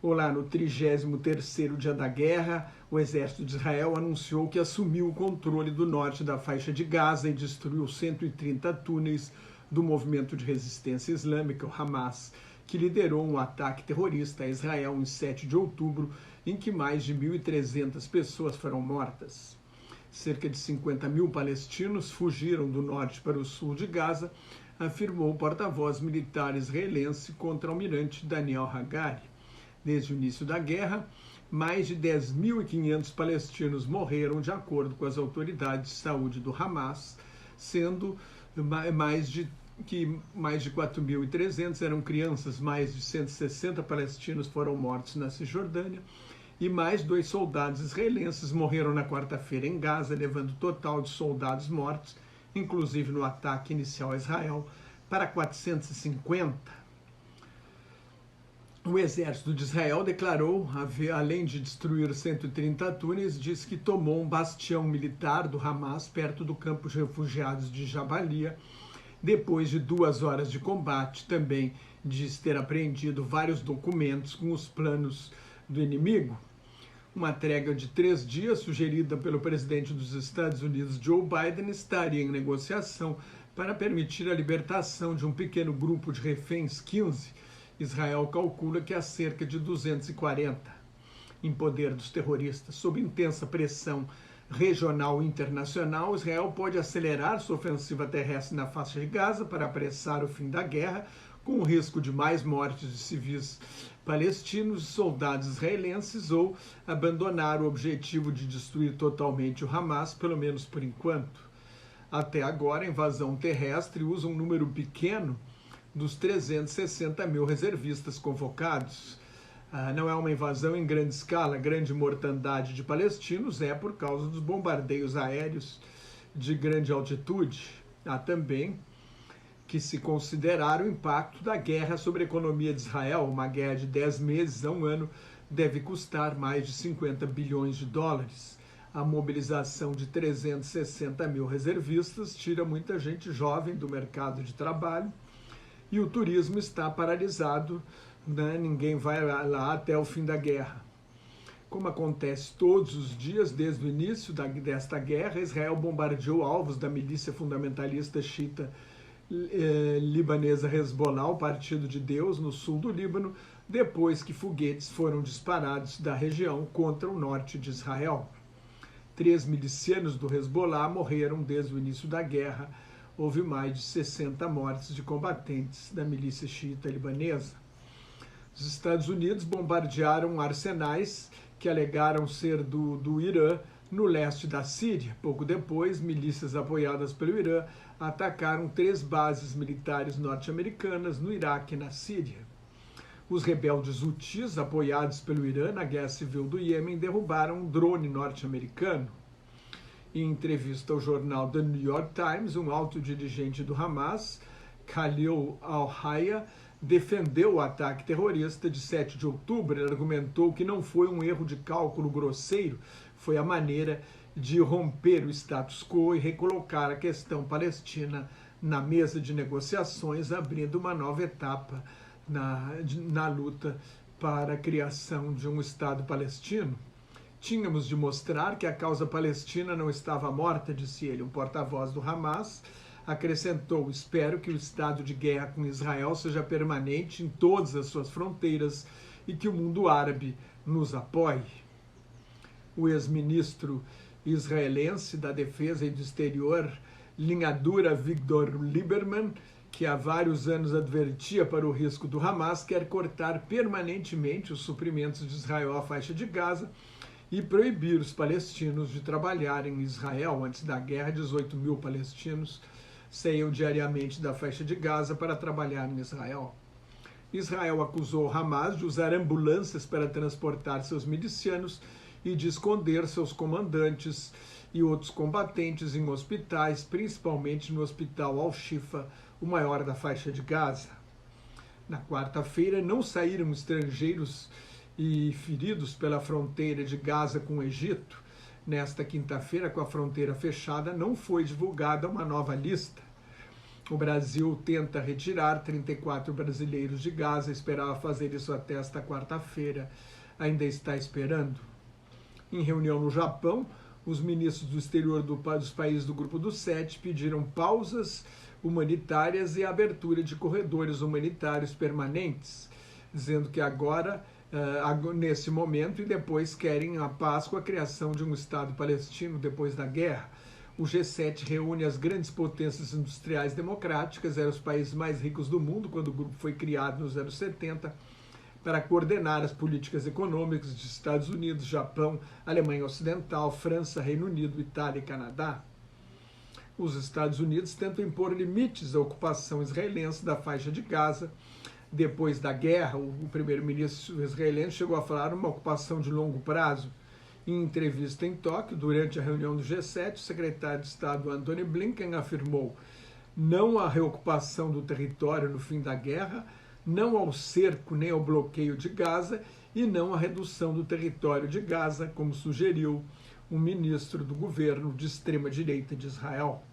Olá, no 33º dia da guerra, o exército de Israel anunciou que assumiu o controle do norte da faixa de Gaza e destruiu 130 túneis do movimento de resistência islâmica, o Hamas, que liderou um ataque terrorista a Israel em 7 de outubro, em que mais de 1.300 pessoas foram mortas. Cerca de 50 mil palestinos fugiram do norte para o sul de Gaza, afirmou o porta-voz militar israelense contra-almirante Daniel Hagari. Desde o início da guerra, mais de 10.500 palestinos morreram, de acordo com as autoridades de saúde do Hamas, sendo mais de 4.300 eram crianças, mais de 160 palestinos foram mortos na Cisjordânia e mais 2 soldados israelenses morreram na quarta-feira em Gaza, levando o total de soldados mortos, inclusive no ataque inicial a Israel, para 450. O exército de Israel declarou, além de destruir 130 túneis, diz que tomou um bastião militar do Hamas perto do campo de refugiados de Jabalia. Depois de 2 horas de combate, também diz ter apreendido vários documentos com os planos do inimigo. Uma trégua de 3 dias, sugerida pelo presidente dos Estados Unidos, Joe Biden, estaria em negociação para permitir a libertação de um pequeno grupo de reféns, 15. Israel calcula que há cerca de 240 em poder dos terroristas. Sob intensa pressão regional e internacional, Israel pode acelerar sua ofensiva terrestre na faixa de Gaza para apressar o fim da guerra, com o risco de mais mortes de civis palestinos e soldados israelenses, ou abandonar o objetivo de destruir totalmente o Hamas, pelo menos por enquanto. Até agora, a invasão terrestre usa um número pequeno dos 360 mil reservistas convocados. Não é uma invasão em grande escala, grande mortandade de palestinos é por causa dos bombardeios aéreos de grande altitude. Há também que se considerar o impacto da guerra sobre a economia de Israel. Uma guerra de 10 meses a 1 ano deve custar mais de 50 bilhões de dólares. A mobilização de 360 mil reservistas tira muita gente jovem do mercado de trabalho, e o turismo está paralisado, né? Ninguém vai lá até o fim da guerra. Como acontece todos os dias desde o início desta guerra, Israel bombardeou alvos da milícia fundamentalista xiita libanesa Hezbollah, o Partido de Deus, no sul do Líbano, depois que foguetes foram disparados da região contra o norte de Israel. 3 milicianos do Hezbollah morreram desde o início da guerra. Houve mais de 60 mortes de combatentes da milícia xiita libanesa. Os Estados Unidos bombardearam arsenais que alegaram ser do Irã no leste da Síria. Pouco depois, milícias apoiadas pelo Irã atacaram 3 bases militares norte-americanas no Iraque e na Síria. Os rebeldes hutis, apoiados pelo Irã na guerra civil do Iêmen, derrubaram um drone norte-americano. Em entrevista ao jornal The New York Times, um alto dirigente do Hamas, Khalil al-Hayya, defendeu o ataque terrorista de 7 de outubro. Ele argumentou que não foi um erro de cálculo grosseiro, foi a maneira de romper o status quo e recolocar a questão palestina na mesa de negociações, abrindo uma nova etapa na luta para a criação de um Estado palestino. Tínhamos de mostrar que a causa palestina não estava morta, disse ele. Um porta-voz do Hamas acrescentou: espero que o estado de guerra com Israel seja permanente em todas as suas fronteiras e que o mundo árabe nos apoie. O ex-ministro israelense da Defesa e do Exterior, linha dura Avigdor Lieberman, que há vários anos advertia para o risco do Hamas, quer cortar permanentemente os suprimentos de Israel à faixa de Gaza e proibir os palestinos de trabalhar em Israel. Antes da guerra, 18 mil palestinos saíam diariamente da faixa de Gaza para trabalhar em Israel. Israel acusou o Hamas de usar ambulâncias para transportar seus milicianos e de esconder seus comandantes e outros combatentes em hospitais, principalmente no hospital Al-Shifa, o maior da faixa de Gaza. Na quarta-feira, não saíram estrangeiros e feridos pela fronteira de Gaza com o Egito. Nesta quinta-feira, com a fronteira fechada, não foi divulgada uma nova lista. O Brasil tenta retirar 34 brasileiros de Gaza, esperava fazer isso até esta quarta-feira, ainda está esperando. Em reunião no Japão, os ministros do exterior dos países do Grupo dos Sete pediram pausas humanitárias e abertura de corredores humanitários permanentes, dizendo que agora, nesse momento, e depois querem a paz com a criação de um Estado palestino depois da guerra. O G7 reúne as grandes potências industriais democráticas, eram os países mais ricos do mundo quando o grupo foi criado nos anos 70, para coordenar as políticas econômicas de Estados Unidos, Japão, Alemanha Ocidental, França, Reino Unido, Itália e Canadá. Os Estados Unidos tentam impor limites à ocupação israelense da faixa de Gaza. Depois da guerra, o primeiro-ministro israelense chegou a falar uma ocupação de longo prazo. Em entrevista em Tóquio, durante a reunião do G7, o secretário de Estado Antony Blinken afirmou: não à reocupação do território no fim da guerra, não ao cerco nem ao bloqueio de Gaza e não à redução do território de Gaza, como sugeriu um ministro do governo de extrema-direita de Israel.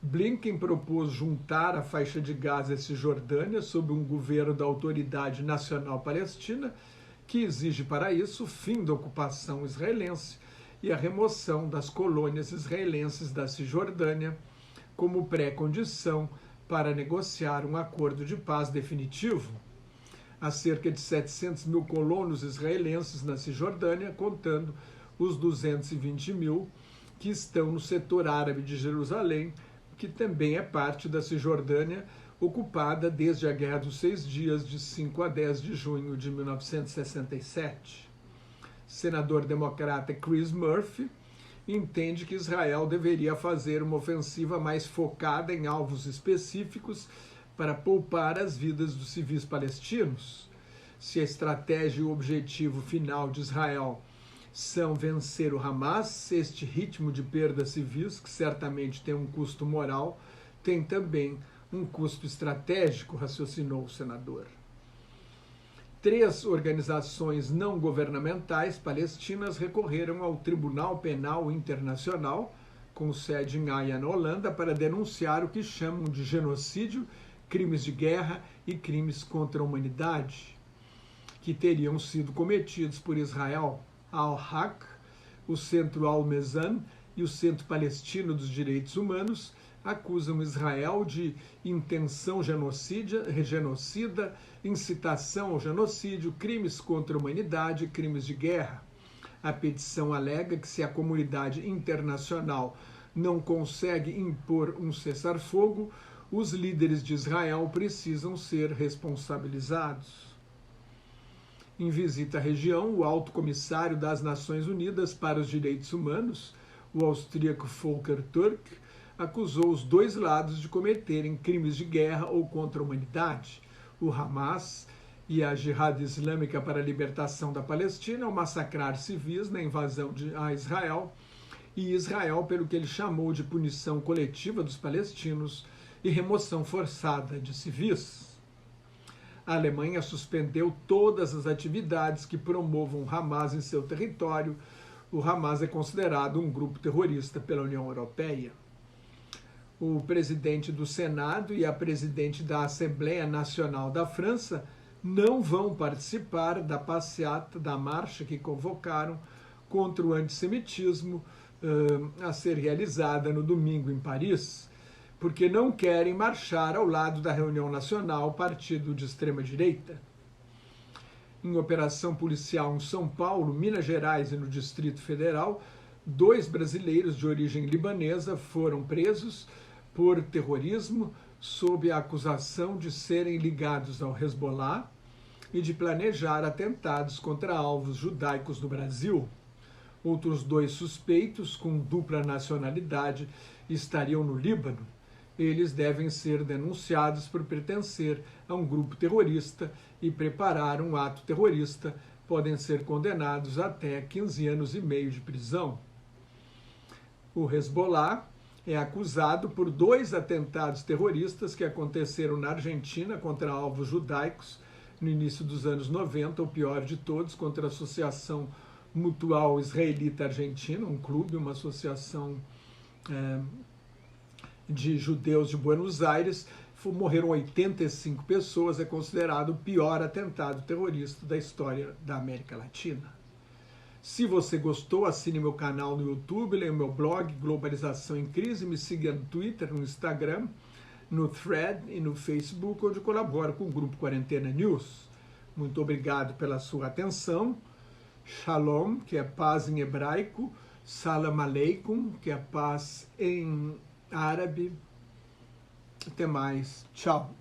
Blinken propôs juntar a faixa de Gaza e Cisjordânia sob um governo da Autoridade Nacional Palestina, que exige para isso o fim da ocupação israelense e a remoção das colônias israelenses da Cisjordânia como pré-condição para negociar um acordo de paz definitivo. Há cerca de 700 mil colonos israelenses na Cisjordânia, contando os 220 mil que estão no setor árabe de Jerusalém, que também é parte da Cisjordânia, ocupada desde a Guerra dos Seis Dias, de 5 a 10 de junho de 1967. Senador democrata Chris Murphy entende que Israel deveria fazer uma ofensiva mais focada em alvos específicos para poupar as vidas dos civis palestinos. Se a estratégia e o objetivo final de Israel são vencer o Hamas, este ritmo de perdas civis, que certamente tem um custo moral, tem também um custo estratégico, raciocinou o senador. 3 organizações não governamentais palestinas recorreram ao Tribunal Penal Internacional, com sede em Haia, na Holanda, para denunciar o que chamam de genocídio, crimes de guerra e crimes contra a humanidade, que teriam sido cometidos por Israel. Al-Haq, o Centro Al-Mezan e o Centro Palestino dos Direitos Humanos acusam Israel de intenção genocida, incitação ao genocídio, crimes contra a humanidade e crimes de guerra. A petição alega que se a comunidade internacional não consegue impor um cessar-fogo, os líderes de Israel precisam ser responsabilizados. Em visita à região, o alto comissário das Nações Unidas para os Direitos Humanos, o austríaco Volker Türk, acusou os dois lados de cometerem crimes de guerra ou contra a humanidade. O Hamas e a Jihad Islâmica para a Libertação da Palestina ao massacrar civis na invasão a Israel, e Israel pelo que ele chamou de punição coletiva dos palestinos e remoção forçada de civis. A Alemanha suspendeu todas as atividades que promovam o Hamas em seu território. O Hamas é considerado um grupo terrorista pela União Europeia. O presidente do Senado e a presidente da Assembleia Nacional da França não vão participar da passeata, da marcha que convocaram contra o antissemitismo a ser realizada no domingo em Paris, porque não querem marchar ao lado da reunião nacional, partido de extrema-direita. Em operação policial em São Paulo, Minas Gerais e no Distrito Federal, 2 brasileiros de origem libanesa foram presos por terrorismo sob a acusação de serem ligados ao Hezbollah e de planejar atentados contra alvos judaicos no Brasil. Outros 2 suspeitos com dupla nacionalidade estariam no Líbano. Eles devem ser denunciados por pertencer a um grupo terrorista e preparar um ato terrorista. Podem ser condenados até 15 anos e meio de prisão. O Hezbollah é acusado por 2 atentados terroristas que aconteceram na Argentina contra alvos judaicos no início dos anos 90, o pior de todos, contra a Associação Mutual Israelita Argentina, um clube, uma associação de judeus de Buenos Aires, morreram 85 pessoas, é considerado o pior atentado terrorista da história da América Latina. Se você gostou, assine meu canal no YouTube, leia meu blog Globalização em Crise, me siga no Twitter, no Instagram, no Thread e no Facebook, onde colaboro com o Grupo Quarentena News. Muito obrigado pela sua atenção. Shalom, que é paz em hebraico, Salam Aleikum, que é paz em árabe. Até mais. Tchau.